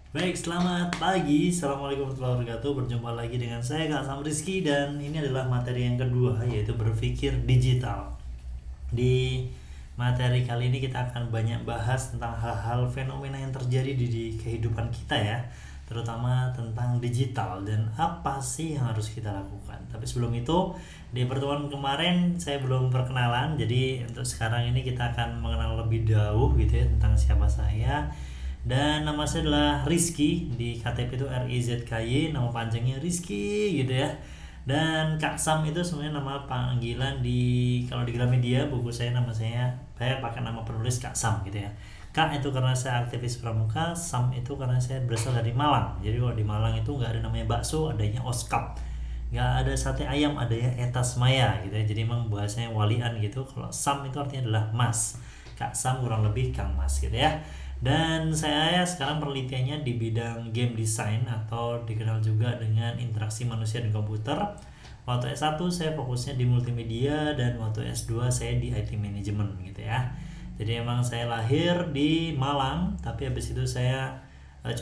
Baik, selamat pagi. Assalamualaikum warahmatullahi wabarakatuh. Berjumpa lagi dengan saya Kak Sam Rizky dan ini adalah materi yang kedua yaitu berpikir digital. Di materi kali ini kita akan banyak bahas tentang hal-hal fenomena yang terjadi di kehidupan kita ya, terutama tentang digital dan apa sih yang harus kita lakukan. Tapi sebelum itu, di pertemuan kemarin saya belum perkenalan, jadi untuk sekarang ini kita akan mengenal lebih jauh gitu ya tentang siapa saya. Dan nama saya adalah Rizky, di KTP itu RIZKY, nama panjangnya Rizky gitu ya. Dan Kak Sam itu sebenarnya nama panggilan kalau di Gramedia buku saya saya pakai nama penulis Kak Sam gitu ya. Kak itu karena saya aktivis pramuka, Sam itu karena saya berasal dari Malang. Jadi kalau di Malang itu nggak ada namanya bakso, adanya oskap. Nggak ada sate ayam, adanya etas maya gitu ya. Jadi emang bahasanya walian gitu. Kalau Sam itu artinya adalah Mas. Kak Sam kurang lebih Kang Mas gitu ya. Dan saya sekarang penelitiannya di bidang game design atau dikenal juga dengan interaksi manusia dan komputer. Waktu S1 saya fokusnya di multimedia dan waktu S2 saya di IT management gitu ya. Jadi emang saya lahir di Malang, tapi habis itu saya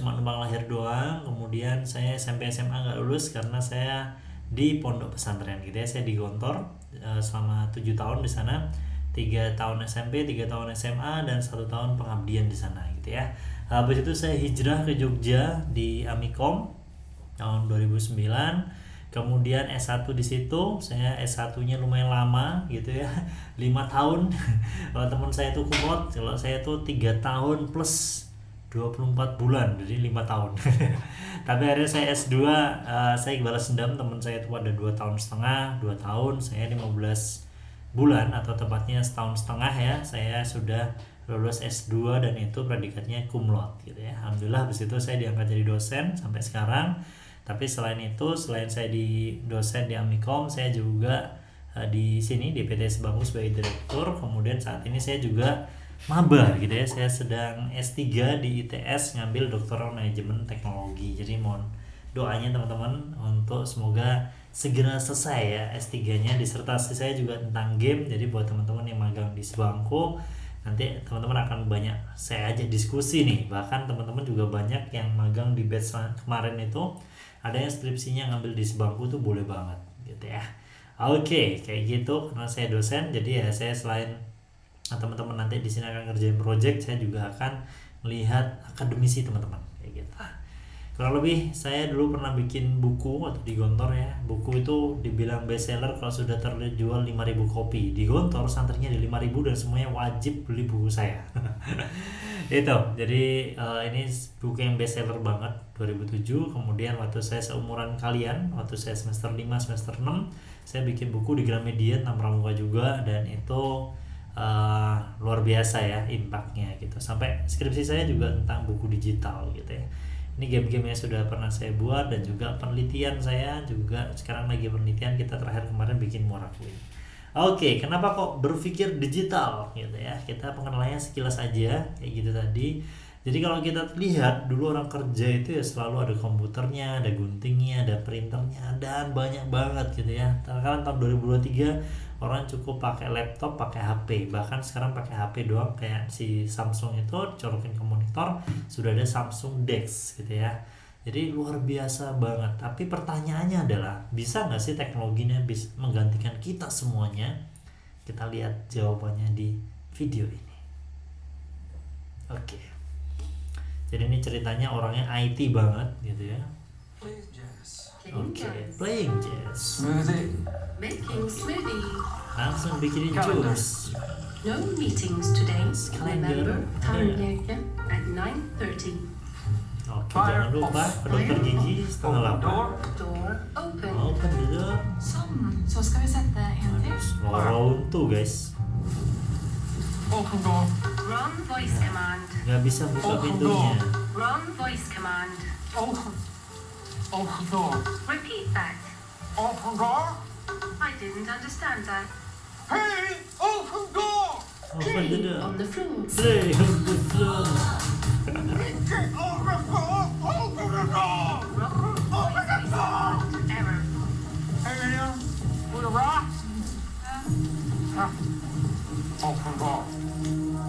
cuma numpang lahir doang. Kemudian saya SMP SMA nggak lulus karena saya di pondok pesantren gitu ya. Saya di Gontor selama 7 tahun di sana. 3 tahun SMP, 3 tahun SMA, dan 1 tahun pengabdian di sana gitu ya. Habis itu saya hijrah ke Jogja di Amikom tahun 2009. Kemudian S1 di situ, saya S1-nya lumayan lama gitu ya. 5 tahun. Kalau teman saya itu kumlot, kalau saya itu 3 tahun plus 24 bulan, jadi 5 tahun. Tapi akhirnya saya S2, saya balas dendam teman saya itu ada 2 tahun setengah, 2 tahun, saya 15 bulan atau tepatnya setahun setengah ya, saya sudah lulus S2 dan itu predikatnya cum laude gitu ya. Alhamdulillah habis itu saya diangkat jadi dosen sampai sekarang. Tapi selain itu, selain saya di dosen di Amikom, saya juga di sini di PT Sebangku sebagai direktur. Kemudian saat ini saya juga maba gitu ya. Saya sedang S3 di ITS ngambil doktoral manajemen teknologi. Jadi mohon doanya teman-teman untuk semoga segera selesai ya S3-nya. Disertasi saya juga tentang game. Jadi buat teman-teman yang magang di Sebangku, nanti teman-teman akan banyak saya ajak diskusi nih. Bahkan teman-teman juga banyak yang magang di batch kemarin itu ada yang skripsinya ngambil di Sebangku tuh boleh banget gitu ya. Oke, kayak gitu karena saya dosen, jadi ya saya selain teman-teman nanti di sini akan ngerjain project, saya juga akan melihat akademisi teman-teman kayak gitu. Kurang lebih saya dulu pernah bikin buku waktu di Gontor ya. Buku itu dibilang bestseller kalau sudah terjual 5.000 kopi. Di Gontor santrinya di 5.000 dan semuanya wajib beli buku saya. Itu. Jadi ini buku yang bestseller banget 2007. Kemudian waktu saya seumuran kalian, waktu saya semester 5, semester 6, saya bikin buku di Gramedia tentang pramuka juga dan itu luar biasa ya impactnya gitu. Sampai skripsi saya juga tentang buku digital gitu ya. Ini game-game yang sudah pernah saya buat dan juga penelitian saya juga sekarang lagi penelitian, kita terakhir kemarin bikin Morakuin. Oke, kenapa kok berpikir digital gitu ya? Kita pengenalannya sekilas aja kayak gitu tadi. Jadi kalau kita lihat dulu orang kerja itu ya selalu ada komputernya, ada guntingnya, ada printernya, dan banyak banget gitu ya. Sekarang tahun 2023 orang cukup pakai laptop, pakai HP. Bahkan sekarang pakai HP doang kayak si Samsung itu colokin ke monitor sudah ada Samsung DeX gitu ya. Jadi luar biasa banget. Tapi pertanyaannya adalah bisa nggak sih teknologinya bisa menggantikan kita semuanya? Kita lihat jawabannya di video ini. Oke. Jadi ini ceritanya orangnya IT banget gitu ya. Oke, playing jazz. Smoothie. Making smoothie. Langsung bikinin jus. No meetings today. Kalender. Remember, time at 9:30. Oke, jangan lupa ke dokter gigi setengah 8. Door. Door open. Open the door. Sånn, så skal vi sette en til. Round tuh guys. Open door. Run voice command. Nggak bisa buka pintunya. Run voice command. Open. Open door. Repeat that. Open door. I didn't understand that. Hey! Open door! Open the Play door. on the floor. Play on the floor. Get over the door! Open the door! Wrong Open the voice door! command. Error. Hey, Liam. With a rock? Huh? Open door.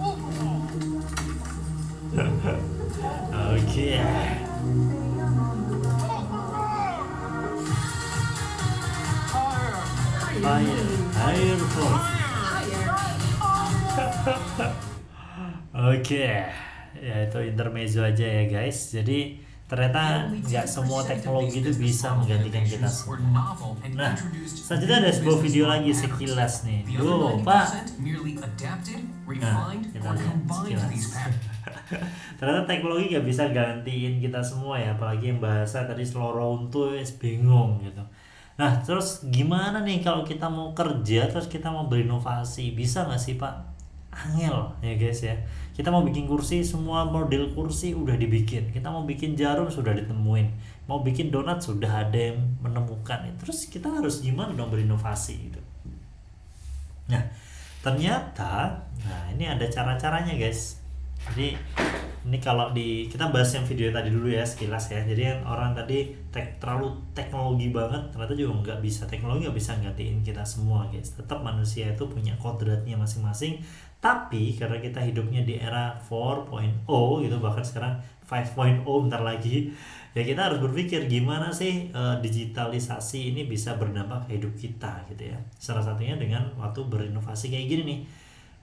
Open door. Oke. Fire Force. Oke, ya itu intermezzo aja ya guys. Jadi ternyata nggak semua teknologi itu bisa menggantikan kita semua. Nah, selanjutnya ada sebuah video lagi sekilas nih. Duh, Pak. Nah, kita lihat sekilas. Ternyata teknologi nggak bisa gantiin kita semua ya, apalagi yang bahasa tadi Slowround tuh bingung gitu. Nah, terus gimana nih kalau kita mau kerja terus kita mau berinovasi, bisa nggak sih Pak? Angel ya guys ya. Kita mau bikin kursi, semua model kursi udah dibikin. Kita mau bikin jarum sudah ditemuin. Mau bikin donat sudah ada yang menemukan. Terus kita harus gimana dong berinovasi gitu. Nah, ternyata ini ada cara-caranya guys. Jadi ini kalau kita bahas yang video tadi dulu ya sekilas ya. Jadi yang orang tadi terlalu teknologi banget, ternyata juga nggak bisa. Teknologi nggak bisa gantiin kita semua guys. Tetap manusia itu punya kodratnya masing-masing. Tapi karena kita hidupnya di era 4.0 gitu, bahkan sekarang 5.0 bentar lagi, ya kita harus berpikir gimana sih digitalisasi ini bisa berdampak ke hidup kita gitu ya. Salah satunya dengan waktu berinovasi kayak gini nih.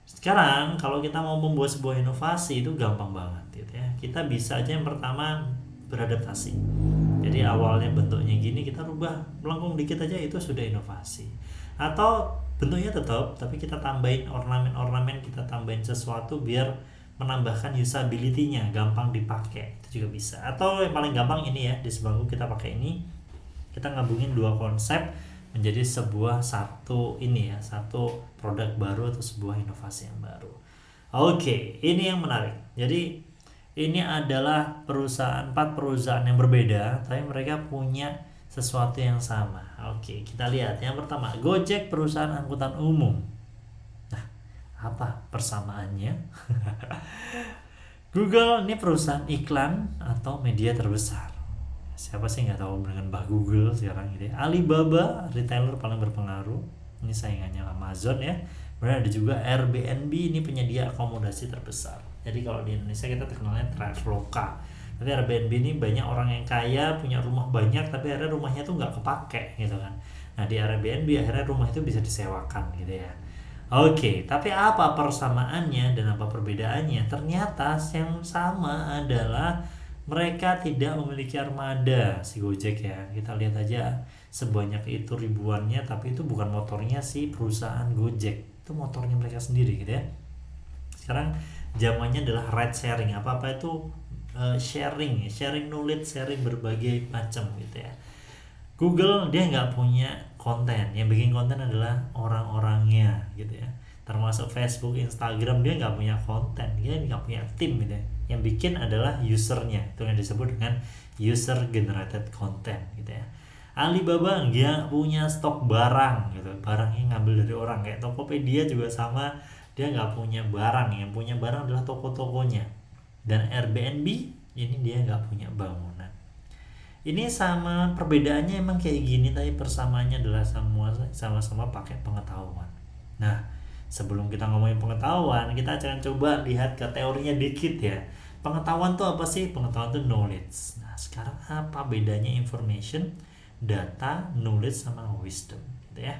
Sekarang kalau kita mau membuat sebuah inovasi itu gampang banget gitu ya. Kita bisa aja yang pertama beradaptasi. Jadi awalnya bentuknya gini, kita rubah melengkung dikit aja, itu sudah inovasi. Atau bentuknya tetap tapi kita tambahin ornamen-ornamen, kita tambahin sesuatu biar menambahkan usability-nya, gampang dipakai, itu juga bisa. Atau yang paling gampang ini ya, di sebangku kita pakai ini, kita gabungin dua konsep menjadi satu produk baru atau sebuah inovasi yang baru. Oke, ini yang menarik. Jadi ini adalah 4 perusahaan yang berbeda, tapi mereka punya sesuatu yang sama. Oke, kita lihat. Yang pertama, Gojek, perusahaan angkutan umum. Nah, apa persamaannya? Google ini perusahaan iklan atau media terbesar. Siapa sih nggak tahu dengan Mbah Google sekarang gitu ya. Alibaba, retailer paling berpengaruh. Ini saingannya Amazon ya. Kemudian ada juga Airbnb, ini penyedia akomodasi terbesar. Jadi kalau di Indonesia kita terkenalnya Traveloka. Tapi Airbnb ini banyak orang yang kaya, punya rumah banyak, tapi akhirnya rumahnya tuh nggak kepake gitu kan. Nah di Airbnb akhirnya rumah itu bisa disewakan gitu ya. Oke, tapi apa persamaannya dan apa perbedaannya? Ternyata yang sama adalah mereka tidak memiliki armada si Gojek ya. Kita lihat aja sebanyak itu ribuannya, tapi itu bukan motornya si perusahaan Gojek, itu motornya mereka sendiri gitu ya. Sekarang zamannya adalah ride sharing, apa-apa itu sharing knowledge, sharing berbagai macam gitu ya. Google dia nggak punya konten, yang bikin konten adalah orang-orangnya gitu ya. Termasuk Facebook, Instagram dia nggak punya konten, dia nggak punya tim gitu ya. Yang bikin adalah usernya, itu yang disebut dengan user generated content gitu ya. Alibaba nggak punya stok barang gitu, barangnya ngambil dari orang. Kayak Tokopedia juga sama, dia nggak punya barang, yang punya barang adalah toko-tokonya. Dan Airbnb ini dia nggak punya bangunan. Ini sama, perbedaannya emang kayak gini, tapi persamaannya adalah sama-sama pakai pengetahuan. Nah, sebelum kita ngomongin pengetahuan, kita akan coba lihat ke teorinya dikit ya. Pengetahuan tuh apa sih? Pengetahuan tuh knowledge. Nah, sekarang apa bedanya information, data, knowledge sama wisdom gitu ya.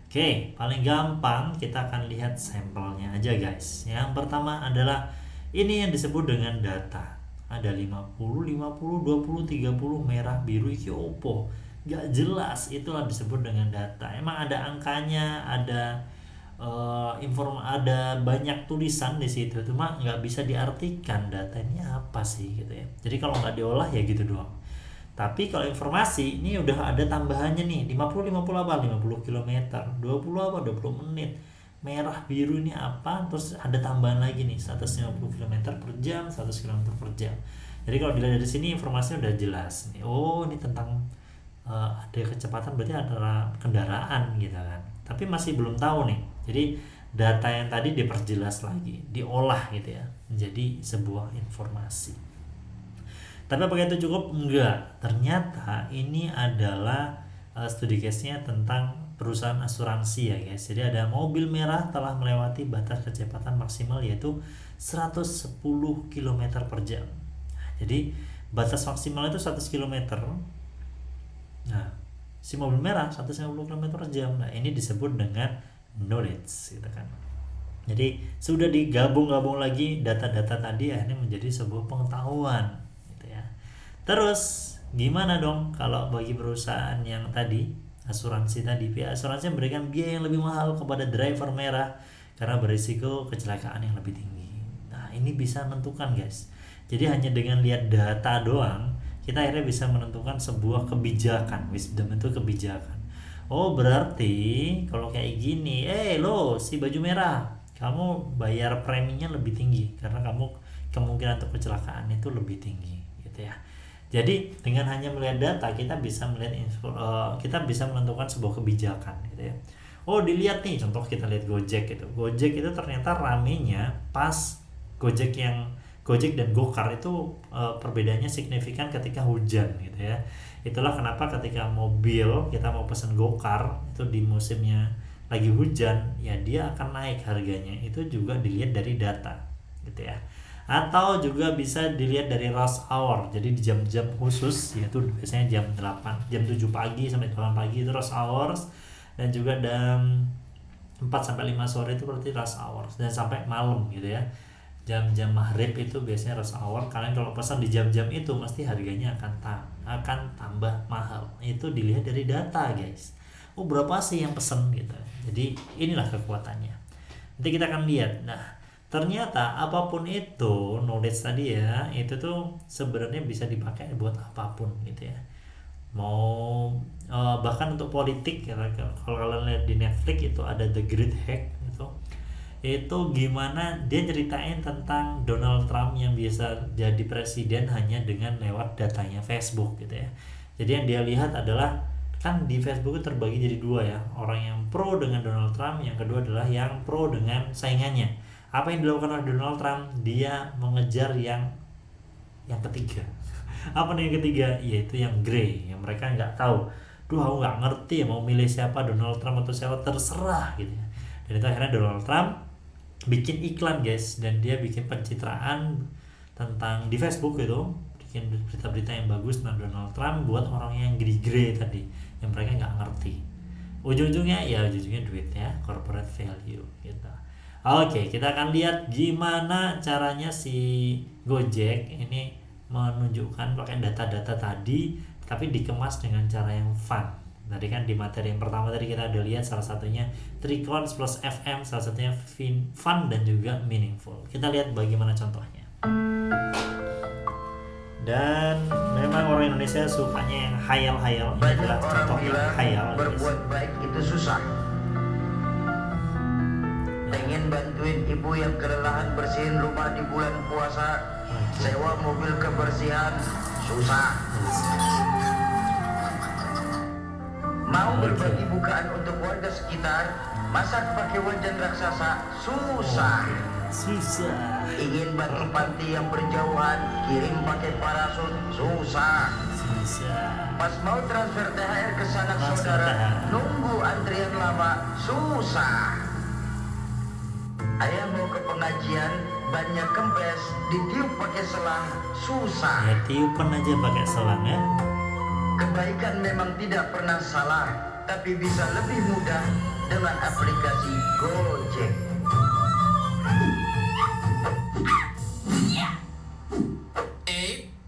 Oke, paling gampang kita akan lihat sampelnya aja guys. Yang pertama adalah ini yang disebut dengan data. Ada 50, 50, 20, 30, merah, biru, iki opo. Gak jelas, itulah disebut dengan data. Emang ada angkanya, ada ada banyak tulisan di situ, cuma nggak bisa diartikan data ini apa sih gitu ya. Jadi kalau nggak diolah ya gitu doang. Tapi kalau informasi ini udah ada tambahannya nih, 50 apa? 50 km, 20 apa? 20 menit. Merah biru ini apa? Terus ada tambahan lagi nih, 150 km per jam, 100 km per jam. Jadi kalau dilihat dari sini informasinya udah jelas nih. Oh, ini tentang ada kecepatan, berarti adalah kendaraan gitu kan. Tapi masih belum tahu nih. Jadi data yang tadi diperjelas lagi, diolah gitu ya, menjadi sebuah informasi. Tapi apakah itu cukup? Enggak. Ternyata ini adalah studi case-nya tentang perusahaan asuransi ya guys. Jadi ada mobil merah telah melewati batas kecepatan maksimal yaitu 110 km per jam. Jadi batas maksimal itu 100 km. Nah, si mobil merah 150 km/jam. Nah, ini disebut dengan knowledge gitu kan. Jadi sudah digabung-gabung lagi data-data tadi, akhirnya menjadi sebuah pengetahuan gitu ya. Terus gimana dong kalau bagi perusahaan yang tadi, asuransi tadi, pihak asuransi memberikan biaya yang lebih mahal kepada driver merah karena berisiko kecelakaan yang lebih tinggi. Nah, ini bisa menentukan guys. Jadi hanya dengan lihat data doang, kita akhirnya bisa menentukan sebuah kebijakan. Wisdom itu kebijakan. Oh, berarti kalau kayak gini, lo si baju merah, kamu bayar preminya lebih tinggi karena kamu kemungkinan untuk kecelakaan itu lebih tinggi gitu ya. Jadi dengan hanya melihat data kita bisa melihat kita bisa menentukan sebuah kebijakan gitu ya. Oh, dilihat nih, contoh kita lihat Gojek gitu. Gojek itu ternyata ramenya pas Gojek dan Gokar itu perbedaannya signifikan ketika hujan gitu ya. Itulah kenapa ketika mobil kita mau pesan Gokar itu di musimnya lagi hujan, ya dia akan naik harganya. Itu juga dilihat dari data gitu ya. Atau juga bisa dilihat dari rush hour. Jadi di jam-jam khusus, yaitu biasanya jam 7 pagi sampai 8 pagi itu rush hours, dan juga jam 4 sampai 5 sore itu berarti rush hour, dan sampai malam gitu ya. Jam-jam maghrib itu biasanya rush hour. Kalian kalau pesan di jam-jam itu mesti harganya akan tambah mahal. Itu dilihat dari data guys. Oh, berapa sih yang pesen gitu. Jadi inilah kekuatannya. Nanti kita akan lihat. Nah, ternyata apapun itu knowledge tadi ya, itu tuh sebenarnya bisa dipakai buat apapun gitu ya. Mau bahkan untuk politik ya, kalau kalian lihat di Netflix itu ada The Great Hack gitu. Itu gimana dia ceritain tentang Donald Trump yang bisa jadi presiden hanya dengan lewat datanya Facebook gitu ya. Jadi yang dia lihat adalah, kan di Facebook itu terbagi jadi dua ya, orang yang pro dengan Donald Trump, yang kedua adalah yang pro dengan saingannya. Apa yang dilakukan oleh Donald Trump? Dia mengejar yang ketiga. Apa nih yang ketiga? Yaitu yang grey, yang mereka nggak tahu. Aku nggak ngerti mau milih siapa, Donald Trump atau siapa, terserah gitu ya. Dan itu akhirnya Donald Trump bikin iklan guys, dan dia bikin pencitraan tentang di Facebook itu, bikin berita-berita yang bagus tentang Donald Trump buat orang yang grey tadi, yang mereka nggak ngerti. Ujung-ujungnya duit ya, corporate value gitu. Oke, kita akan lihat gimana caranya si Gojek ini menunjukkan pakai data-data tadi, tapi dikemas dengan cara yang fun. Tadi kan di materi yang pertama tadi kita udah lihat salah satunya Tricons plus FM, salah satunya fun dan juga meaningful. Kita lihat bagaimana contohnya. Dan memang orang Indonesia sukanya yang hayal-hayal. Ini adalah contoh yang hayal. Berbuat baik itu susah. Pengen bantuin ibu yang kelelahan bersihin rumah di bulan puasa, sewa mobil kebersihan, susah. Mau berbagi bukaan untuk warga sekitar, masak pakai wajan raksasa, susah. Ingin bantu panti yang berjauhan, kirim pakai parasut, susah. Pas mau transfer THR ke sanak saudara, nunggu antrian lama, susah. Ayah mau ke pengajian, banyak kempes, ditiup pakai selang, susah. Ya, tiupan aja pakai selang ya. Kebaikan memang tidak pernah salah, tapi bisa lebih mudah dengan aplikasi Gojek.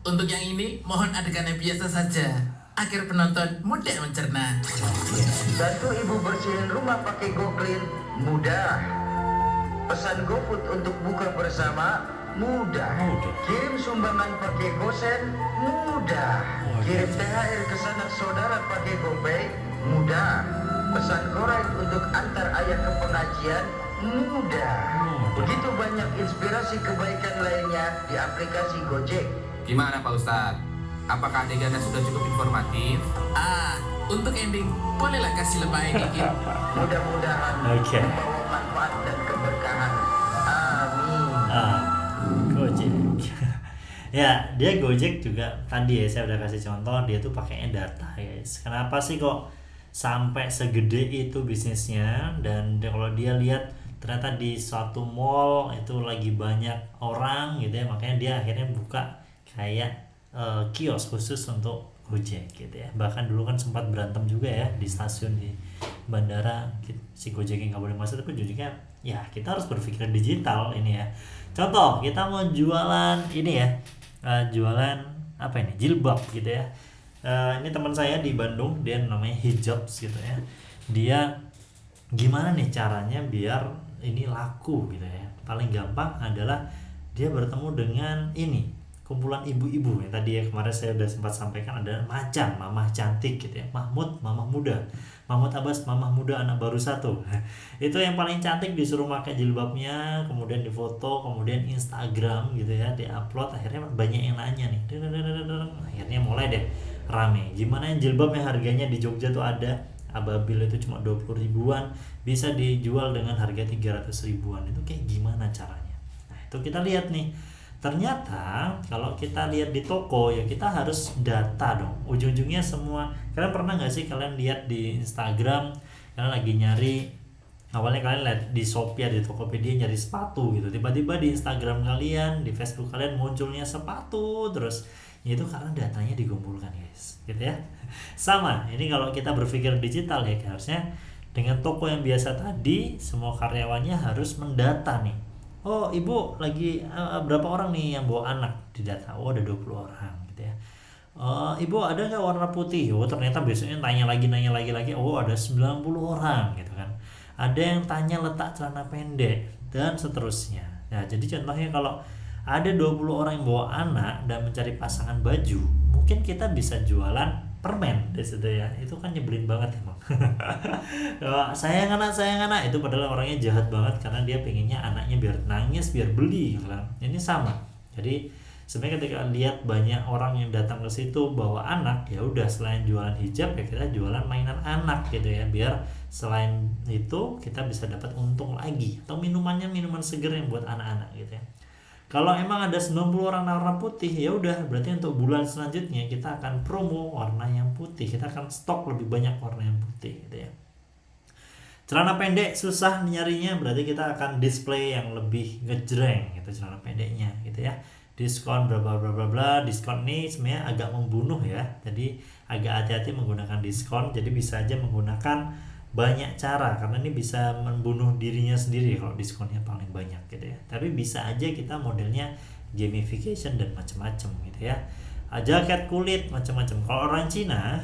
Untuk yang ini mohon adegannya biasa saja agar penonton mudah mencerna. Bantu ibu bersihin rumah pakai GoClean, mudah. Pesan GoFood untuk buka bersama, mudah. Kirim sumbangan pakai GoSend, mudah. Kirim THR ke sanak saudara pakai GoPay, mudah. Pesan korek untuk antar ayah ke pengajian, mudah. Begitu banyak inspirasi kebaikan lainnya di aplikasi Gojek. Gimana Pak Ustadz? Apakah adegannya sudah cukup informatif? Untuk ending, bolehlah kasih lebay dikit. Mudah-mudahan membawa manfaat dan keberkahan. Amin. Gojek. Ya, dia Gojek juga tadi ya saya udah kasih contoh, dia tuh pakainya data guys. Kenapa sih kok sampai segede itu bisnisnya? Dan kalau dia lihat ternyata di suatu mall itu lagi banyak orang gitu ya, makanya dia akhirnya buka kayak kios khusus untuk Gojek gitu ya. Bahkan dulu kan sempat berantem juga ya di stasiun di bandara, si Gojek yang nggak boleh masuk, tapi ujungnya ya kita harus berpikir digital ini ya. Contoh kita mau jualan ini ya, jualan apa ini, jilbab gitu ya. Ini teman saya di Bandung, dia namanya Hijabs gitu ya. Dia gimana nih caranya biar ini laku gitu ya. Paling gampang adalah dia bertemu dengan ini kumpulan ibu-ibu yang tadi ya kemarin saya udah sempat sampaikan, ada Macan, mamah cantik gitu ya, Mahmud, mamah muda, Mahmud Abbas, mamah muda anak baru 1. Itu yang paling cantik disuruh pakai jilbabnya, kemudian difoto, kemudian Instagram gitu ya, diupload, akhirnya banyak yang nanya nih. Akhirnya mulai deh rame. Gimana yang jilbab yang harganya di Jogja tuh ada ababil itu cuma 20 ribuan bisa dijual dengan harga 300 ribuan. Itu kayak gimana caranya? Nah, itu kita lihat nih. Ternyata kalau kita lihat di toko ya kita harus data dong. Ujung-ujungnya semua, kalian pernah nggak sih kalian lihat di Instagram, kalian lagi nyari, awalnya kalian lihat di Shopee, di Tokopedia nyari sepatu gitu, tiba-tiba di Instagram kalian, di Facebook kalian munculnya sepatu terus, ya itu karena datanya dikumpulkan guys, gitu ya. Sama, ini kalau kita berpikir digital ya harusnya dengan toko yang biasa tadi, semua karyawannya harus mendata nih. Oh ibu lagi berapa orang nih yang bawa anak, di data, oh ada 20 orang gitu ya. Ibu ada nggak warna putih? Oh ternyata besoknya tanya lagi, oh ada 90 orang gitu kan. Ada yang tanya letak celana pendek dan seterusnya. Nah jadi contohnya kalau ada 20 orang yang bawa anak dan mencari pasangan baju, mungkin kita bisa jualan permen di situ ya. Itu kan nyebelin banget emang. sayang anak itu padahal orangnya jahat banget karena dia pengennya anaknya biar nangis biar beli gitu kan. Ini sama. Jadi sebenarnya ketika lihat banyak orang yang datang ke situ bawa anak, ya udah selain jualan hijab ya kita jualan mainan anak gitu ya, biar selain itu kita bisa dapat untung lagi. Atau minuman seger yang buat anak-anak gitu ya. Kalau emang ada 90 orang warna putih, ya udah berarti untuk bulan selanjutnya kita akan promo warna yang putih. Kita akan stok lebih banyak warna yang putih gitu ya. Celana pendek susah nyarinya, berarti kita akan display yang lebih ngejreng gitu celana pendeknya gitu ya. Diskon bla bla bla bla bla. Diskon ini sebenarnya agak membunuh ya. Jadi agak hati-hati menggunakan diskon. Jadi bisa aja menggunakan banyak cara karena ini bisa membunuh dirinya sendiri kalau diskonnya paling banyak gitu ya. Tapi bisa aja kita modelnya gamification dan macam-macam gitu ya. Jaket kulit macam-macam. Kalau orang Cina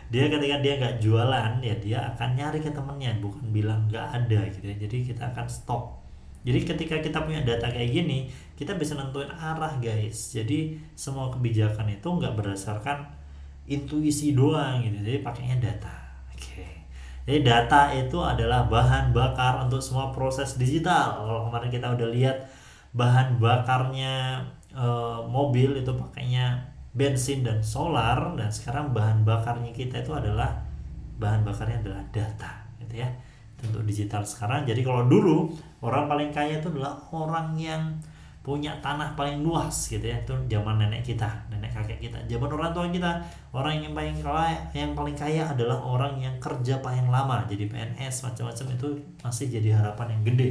dia ketika dia nggak jualan ya dia akan nyari ke temennya, bukan bilang nggak ada gitu ya. Jadi kita akan stok. Jadi ketika kita punya data kayak gini kita bisa nentuin arah guys. Jadi semua kebijakan itu nggak berdasarkan intuisi doang gitu. Jadi pakainya data. Oke. Jadi data itu adalah bahan bakar untuk semua proses digital. Kalau kemarin kita udah lihat bahan bakarnya mobil itu pakainya bensin dan solar, dan sekarang bahan bakarnya kita itu adalah data gitu ya. Untuk digital sekarang. Jadi kalau dulu orang paling kaya itu adalah orang yang punya tanah paling luas gitu ya. Itu zaman nenek kita, nenek kakek kita, zaman orang tua kita. Orang yang paling kaya adalah orang yang kerja paling lama, jadi PNS macam-macam, itu masih jadi harapan yang gede.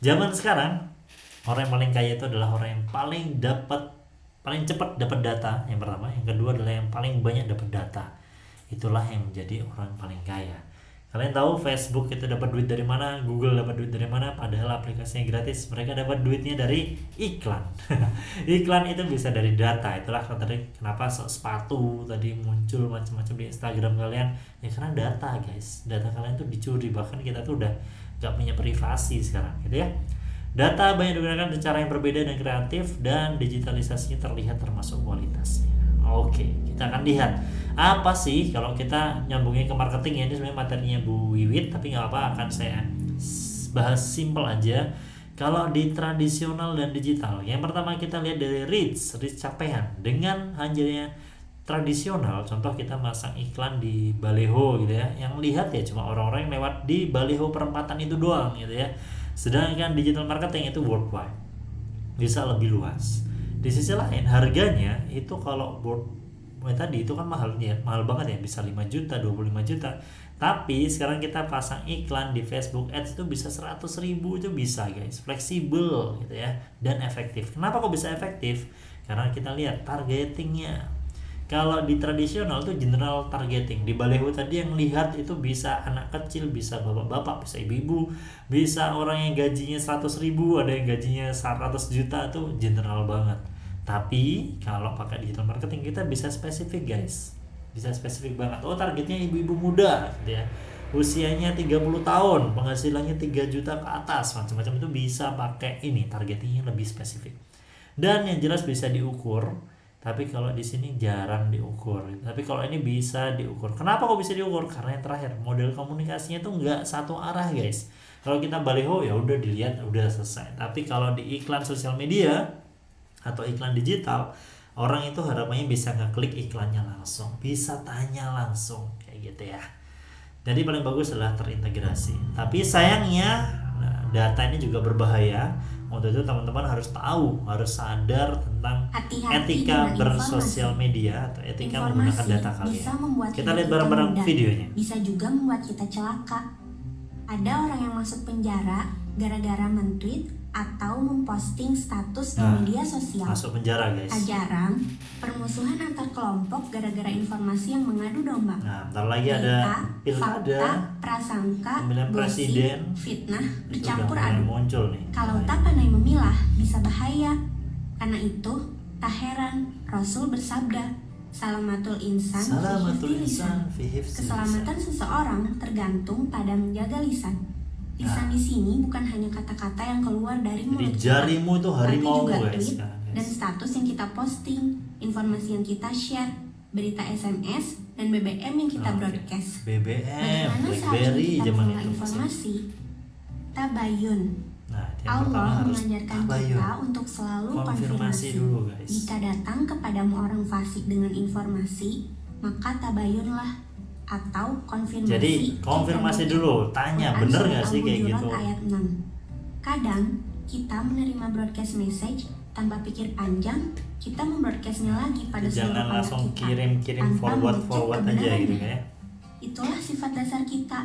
Zaman sekarang orang yang paling kaya itu adalah orang yang paling cepat dapat data, yang pertama. Yang kedua adalah yang paling banyak dapat data. Itulah yang menjadi orang paling kaya. Kalian tahu Facebook itu dapat duit dari mana, Google dapat duit dari mana, padahal aplikasinya gratis. Mereka dapat duitnya dari iklan. Iklan itu bisa dari data. Itulah tadi kenapa sepatu tadi muncul macam-macam di Instagram kalian. Ya karena data guys. Data kalian tuh dicuri, bahkan kita tuh udah gak punya privasi sekarang gitu ya. Data banyak digunakan dengan cara yang berbeda dan kreatif, dan digitalisasinya terlihat termasuk kualitasnya. Oke, kita akan lihat apa sih kalau kita nyambungin ke marketing ya. Ini sebenarnya materinya Bu Wiwit, tapi nggak apa, akan saya bahas simple aja. Kalau di tradisional dan digital, yang pertama kita lihat dari reach capaian. Dengan hanya tradisional, contoh kita masang iklan di baleho gitu ya, yang lihat ya cuma orang-orang yang lewat di baleho perempatan itu doang gitu ya. Sedangkan digital marketing itu worldwide, bisa lebih luas. Di sisi lain harganya itu kalau tadi itu kan mahal banget ya, bisa 5 juta, 25 juta. Tapi sekarang kita pasang iklan di Facebook Ads itu bisa 100.000 itu bisa guys, fleksibel gitu ya, dan efektif. Kenapa kok bisa efektif? Karena kita lihat targetingnya. Kalau di tradisional tuh general targeting. Di baleho tadi yang lihat itu bisa anak kecil, bisa bapak-bapak, bisa ibu-ibu, bisa orang yang gajinya 100.000, ada yang gajinya 100 juta, tuh general banget. Tapi kalau pakai digital marketing kita bisa spesifik guys, bisa spesifik banget. Oh targetnya ibu-ibu muda gitu ya, usianya 30 tahun, penghasilannya 3 juta ke atas, macam-macam itu bisa pakai ini, targetingnya lebih spesifik. Dan yang jelas bisa diukur. Tapi kalau di sini jarang diukur. Tapi kalau ini bisa diukur. Kenapa kok bisa diukur? Karena yang terakhir, model komunikasinya tuh nggak satu arah guys. Kalau kita baliho ya udah dilihat udah selesai. Tapi kalau di iklan sosial media atau iklan digital, orang itu harapannya bisa ngeklik iklannya langsung, bisa tanya langsung kayak gitu ya. Jadi paling bagus adalah terintegrasi. Tapi sayangnya data ini juga berbahaya. Untuk itu teman-teman harus tahu, harus sadar tentang Hati-hati etika dengan bersosial informasi. media atau etika Informasi menggunakan data bisa kalian. membuat Kita hidup lihat bareng-bareng mudah, videonya. Bisa juga membuat kita celaka. Ada orang yang masuk penjara gara-gara men-tweet atau memposting status di Nah, media sosial. Masuk penjara guys. Tak jarang permusuhan antar kelompok gara-gara informasi yang mengadu domba. Nah, ntar lagi ada Berita, fakta, pilkada, prasangka, pemilihan gosip, presiden, fitnah, itu udah bercampur mulai aduk. muncul nih. Kalau tak pandai memilah, bisa bahaya. Karena itu, tak heran Rasul bersabda, Salamatul insan fi Salamatul hifdzi lisan." insan fi hifdzi Keselamatan lisan. seseorang tergantung pada menjaga lisan. Lisan di sini bukan hanya kata-kata yang keluar dari Jadi mulut kita, jarimu itu harimau tapi juga guys. tweet dan status yang kita posting, informasi yang kita share, berita SMS, dan BBM yang kita Oke. broadcast. BBM, Bagaimana BlackBerry seharusnya kita zaman mengolah itu masih. informasi? Tabayun. Nah, yang pertama Allah harus mengajarkan tabayun. kita untuk selalu Konfirmasi dulu guys. Jika datang kepadamu orang fasik dengan informasi, maka tabayunlah atau konfirmasi. Jadi konfirmasi jika dulu, mungkin. tanya Quran bener Surat nggak sih kayak Al-Hujurat gitu. Ayat 6. Kadang kita menerima broadcast message tanpa pikir panjang, kita membroadcastnya lagi pada seluruh Jangan kontak langsung kita kirim tanpa forward mengecek aja gitu kebenarannya. kayak. Itulah sifat dasar kita,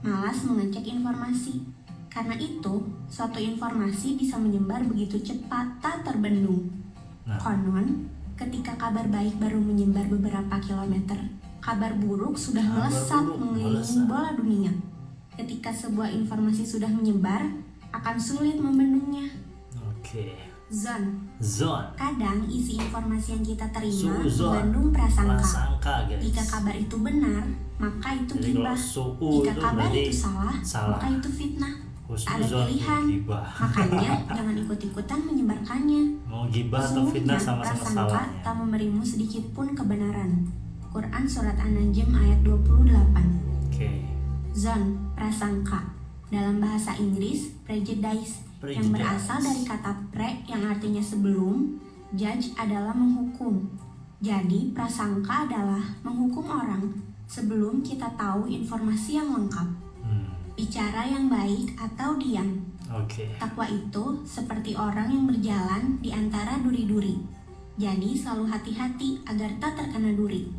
malas mengecek informasi. Karena itu, suatu informasi bisa menyebar begitu cepat, tak terbendung. Nah, Konon, ketika kabar baik baru menyebar beberapa kilometer, kabar buruk sudah Kabar melesat buruk mengelilingi melesat. bola dunia. Ketika sebuah informasi sudah menyebar, akan sulit membendungnya. oke. Zon, Zone, kadang isi informasi yang kita terima Suuzon, mengandung prasangka. prasangka guys. Jika kabar itu benar, maka itu Jadi kalau gibah. su'u Jika itu kabar berarti itu salah, salah. maka itu fitnah. Tak ada Husnuzon pilihan. gibah. Makanya jangan ikut-ikutan menyebarkannya. Mau gibah atau fitnah sama-sama prasangka salahnya. tak memberimu sedikit pun kebenaran. Quran Surat An-Najm ayat 28. Oke. Zon, prasangka. Dalam bahasa Inggris, prejudice, yang Prejudice. berasal dari kata pre yang artinya sebelum, judge adalah menghukum. Jadi, prasangka adalah menghukum orang sebelum kita tahu informasi yang lengkap. Bicara yang baik atau diam. Oke. Takwa itu seperti orang yang berjalan di antara duri-duri. Jadi selalu hati-hati agar tak terkena duri.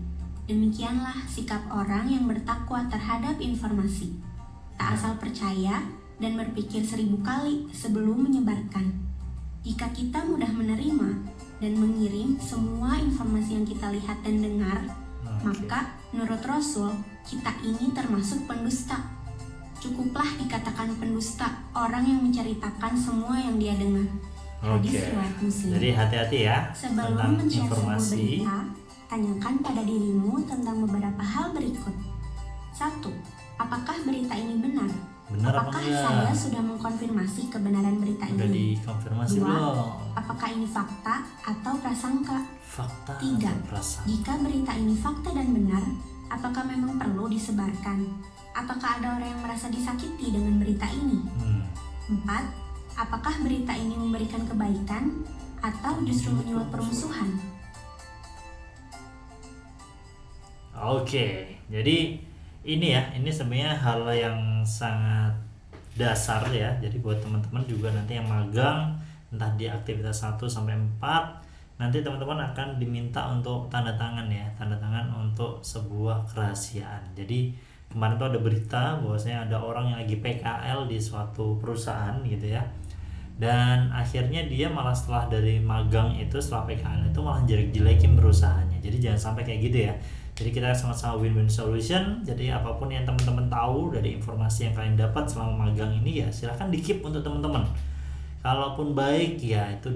Demikianlah sikap orang yang bertakwa terhadap informasi. Tak asal percaya dan berpikir 1000 kali sebelum menyebarkan. Jika kita mudah menerima dan mengirim semua informasi yang kita lihat dan dengar, maka menurut Rasul, kita ini termasuk pendusta. Cukuplah dikatakan pendusta orang yang menceritakan semua yang dia dengar. Hadis Oke. riwayat Muslim. Jadi hati-hati ya Sebelum tentang men-share sebuah informasi. berita, tanyakan pada dirimu tentang beberapa hal berikut. 1. Apakah berita ini benar? Benar apa Apakah enggak? saya sudah mengkonfirmasi kebenaran berita Udah ini? dikonfirmasi 2. belum? Apakah ini fakta atau prasangka? Fakta 3. atau prasangka? Jika berita ini fakta dan benar, apakah memang perlu disebarkan? Apakah ada orang yang merasa disakiti dengan berita ini? 4. Apakah berita ini memberikan kebaikan atau justru menyulut permusuhan? Oke, jadi ini ya, ini sebenarnya hal yang sangat dasar ya. Jadi buat teman-teman juga nanti yang magang, entah di aktivitas 1 sampai 4, nanti teman-teman akan diminta untuk tanda tangan ya, tanda tangan untuk sebuah kerahasiaan. Jadi kemarin tuh ada berita bahwasanya ada orang yang lagi PKL di suatu perusahaan gitu ya. dan akhirnya dia malah setelah dari magang itu, setelah PKL itu malah jelek-jelekin perusahaannya. Jadi jangan sampai kayak gitu ya. Jadi kita sama-sama win-win solution. Jadi apapun yang teman-teman tahu dari informasi yang kalian dapat selama magang ini, ya silahkan di-keep untuk teman-teman. Kalaupun baik ya itu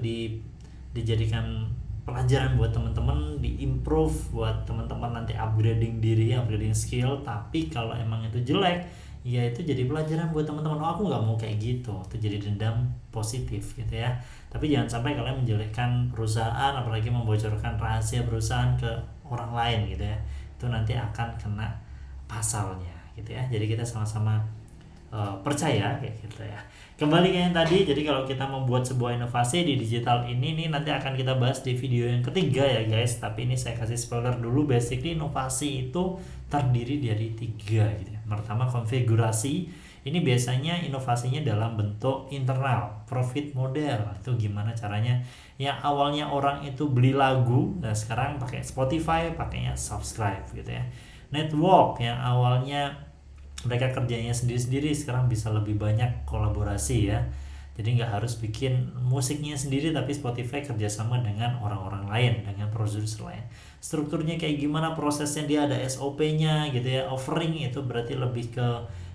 dijadikan pelajaran buat teman-teman, di-improve buat teman-teman nanti upgrading diri, upgrading skill. Tapi kalau emang itu jelek, ya itu jadi pelajaran buat teman-teman. Oh, aku nggak mau kayak gitu. Itu jadi dendam positif gitu ya. Tapi jangan sampai kalian menjelekkan perusahaan, apalagi membocorkan rahasia perusahaan ke orang lain gitu ya. Itu nanti akan kena pasalnya gitu ya. Jadi kita sama-sama percaya kayak gitu ya. Kembali ke yang tadi, jadi kalau kita membuat sebuah inovasi di digital ini nih, nanti akan kita bahas di video yang ketiga ya guys. Tapi ini saya kasih spoiler dulu, basically inovasi itu terdiri dari 3 gitu ya. Pertama, konfigurasi. Ini biasanya inovasinya dalam bentuk internal, profit model. Itu gimana caranya? Yang awalnya orang itu beli lagu, nah sekarang pakai Spotify, pakainya subscribe gitu ya. Network yang awalnya mereka kerjanya sendiri-sendiri, sekarang bisa lebih banyak kolaborasi ya. Jadi nggak harus bikin musiknya sendiri, tapi Spotify kerjasama dengan orang-orang lain, dengan produser lain. Strukturnya kayak gimana, prosesnya dia ada SOP-nya gitu ya. Offering itu berarti lebih ke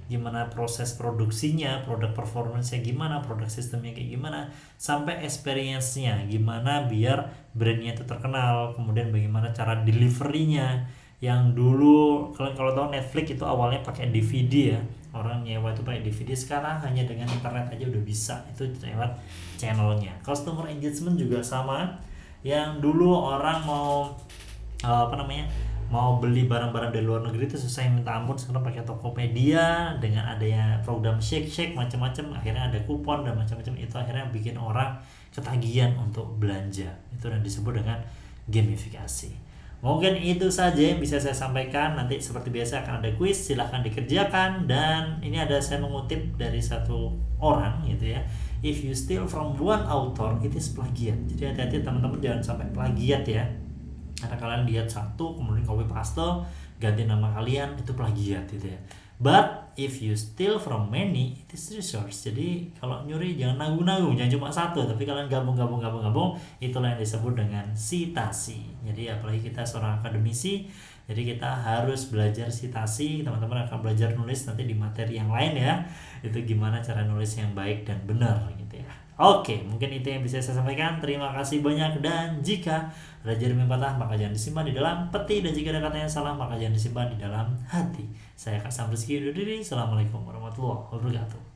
gimana proses produksinya, produk performance-nya gimana, produk sistemnya kayak gimana, sampai experience-nya gimana biar brandnya itu terkenal. Kemudian bagaimana cara delivery-nya. Yang dulu kalian kalau tahu Netflix itu awalnya pakai DVD ya, orang nyewa itu pakai DVD. Sekarang hanya dengan internet aja udah bisa, itu lewat channelnya. Customer engagement juga sama. Yang dulu orang mau mau beli barang-barang dari luar negeri itu susah minta ampun, sekarang pakai Tokopedia dengan adanya program shake macam-macam, akhirnya ada kupon dan macam-macam. Itu akhirnya bikin orang ketagihan untuk belanja. Itu yang disebut dengan gamifikasi. Mungkin itu saja yang bisa saya sampaikan. Nanti seperti biasa akan ada quiz, silahkan dikerjakan. Dan ini ada saya mengutip dari satu orang gitu ya. If you steal from one author, it is plagiat. Jadi hati-hati teman-teman, jangan sampai plagiat ya. Karena kalian lihat satu, kemudian copy paste, ganti nama kalian, itu plagiat gitu ya. But if you steal from many, it is resource. Jadi kalau nyuri jangan nanggung-nanggung, jangan cuma satu, tapi kalian gabung, itulah yang disebut dengan sitasi. Jadi apalagi kita seorang akademisi, jadi kita harus belajar sitasi. Teman-teman akan belajar nulis nanti di materi yang lain ya. Itu gimana cara nulis yang baik dan benar gitu ya. Oke, mungkin itu yang bisa saya sampaikan. Terima kasih banyak. Dan jika ada jarum yang patah, maka jangan disimpan di dalam peti. Dan jika ada kata yang salah, maka jangan disimpan di dalam hati. Saya Kak Sam Rizky undur diri. Assalamualaikum warahmatullahi wabarakatuh.